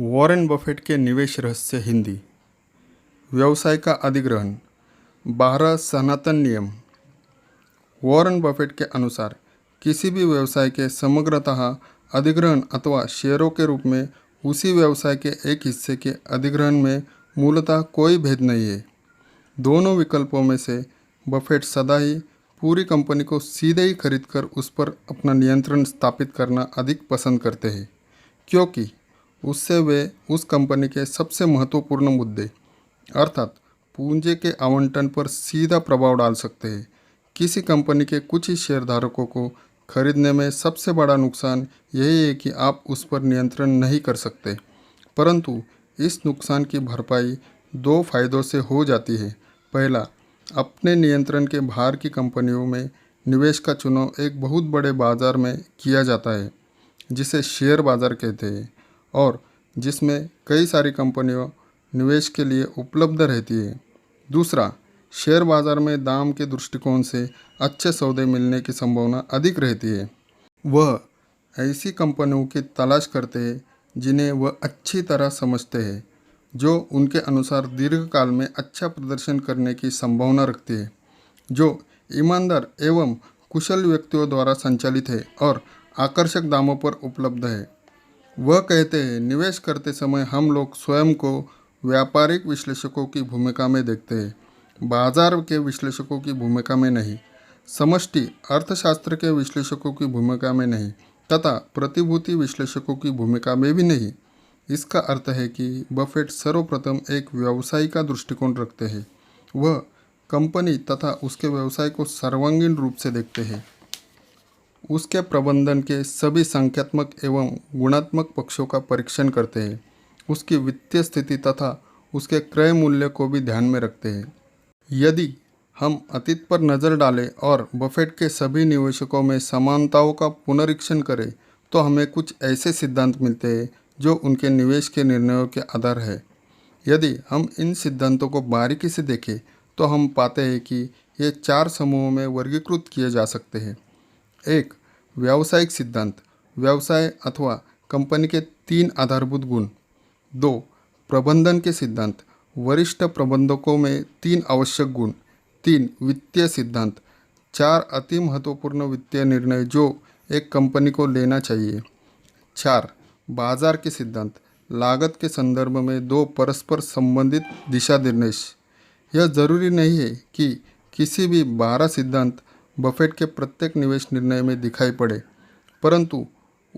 Warren Buffett के निवेश रहस्य हिंदी। व्यवसाय का अधिग्रहण। 12 सनातन नियम। वॉरेन बफेट के अनुसार किसी भी व्यवसाय के समग्रतः अधिग्रहण अथवा शेयरों के रूप में उसी व्यवसाय के एक हिस्से के अधिग्रहण में मूलतः कोई भेद नहीं है। दोनों विकल्पों में से बफेट सदा ही पूरी कंपनी को सीधे ही खरीदकर उस पर अपना नियंत्रण स्थापित करना अधिक पसंद करते हैं, क्योंकि उससे वे उस कंपनी के सबसे महत्वपूर्ण मुद्दे अर्थात पूंजी के आवंटन पर सीधा प्रभाव डाल सकते हैं। किसी कंपनी के कुछ ही शेयरधारकों को खरीदने में सबसे बड़ा नुकसान यही है कि आप उस पर नियंत्रण नहीं कर सकते, परंतु इस नुकसान की भरपाई दो फायदों से हो जाती है। पहला, अपने नियंत्रण के बाहर की कंपनियों में निवेश का चुनाव एक बहुत बड़े बाजार में किया जाता है, जिसे शेयर बाजार कहते हैं, और जिसमें कई सारी कंपनियों निवेश के लिए उपलब्ध रहती है। दूसरा, शेयर बाजार में दाम के दृष्टिकोण से अच्छे सौदे मिलने की संभावना अधिक रहती है। वह ऐसी कंपनियों की तलाश करते हैं जिन्हें वह अच्छी तरह समझते हैं, जो उनके अनुसार दीर्घकाल में अच्छा प्रदर्शन करने की संभावना रखती है, जो ईमानदार एवं कुशल व्यक्तियों द्वारा संचालित है और आकर्षक दामों पर उपलब्ध है। वह कहते हैं, निवेश करते समय हम लोग स्वयं को व्यापारिक विश्लेषकों की भूमिका में देखते हैं, बाजार के विश्लेषकों की भूमिका में नहीं, समष्टि अर्थशास्त्र के विश्लेषकों की भूमिका में नहीं, तथा प्रतिभूति विश्लेषकों की भूमिका में भी नहीं। इसका अर्थ है कि बफेट सर्वप्रथम एक व्यवसायी का दृष्टिकोण रखते हैं। वह कंपनी तथा उसके व्यवसाय को सर्वांगीण रूप से देखते हैं, उसके प्रबंधन के सभी संख्यात्मक एवं गुणात्मक पक्षों का परीक्षण करते हैं, उसकी वित्तीय स्थिति तथा उसके क्रय मूल्य को भी ध्यान में रखते हैं। यदि हम अतीत पर नज़र डालें और बफेट के सभी निवेशकों में समानताओं का पुनरीक्षण करें, तो हमें कुछ ऐसे सिद्धांत मिलते हैं जो उनके निवेश के निर्णयों के आधार है। यदि हम इन सिद्धांतों को बारीकी से देखें तो हम पाते हैं कि ये 4 समूहों में वर्गीकृत किए जा सकते हैं। 1. व्यावसायिक सिद्धांत, व्यवसाय अथवा कंपनी के 3 आधारभूत गुण। 2. प्रबंधन के सिद्धांत, वरिष्ठ प्रबंधकों में 3 आवश्यक गुण। 3. वित्तीय सिद्धांत, 4 अति महत्वपूर्ण वित्तीय निर्णय जो एक कंपनी को लेना चाहिए। 4. बाजार के सिद्धांत, लागत के संदर्भ में 2 परस्पर संबंधित दिशा निर्देश। यह जरूरी नहीं है कि किसी भी 12 सिद्धांत बफेट के प्रत्येक निवेश निर्णय में दिखाई पड़े, परंतु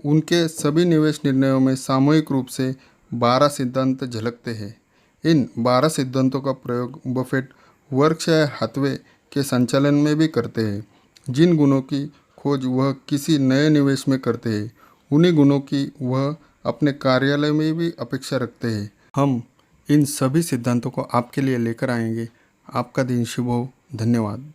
उनके सभी निवेश निर्णयों में सामूहिक रूप से 12 सिद्धांत झलकते हैं। इन 12 सिद्धांतों का प्रयोग बफेट वर्कशायर हाथवे के संचालन में भी करते हैं। जिन गुणों की खोज वह किसी नए निवेश में करते हैं, उन्हीं गुणों की वह अपने कार्यालय में भी अपेक्षा रखते हैं। हम इन सभी सिद्धांतों को आपके लिए लेकर आएंगे। आपका दिन शुभ हो। धन्यवाद।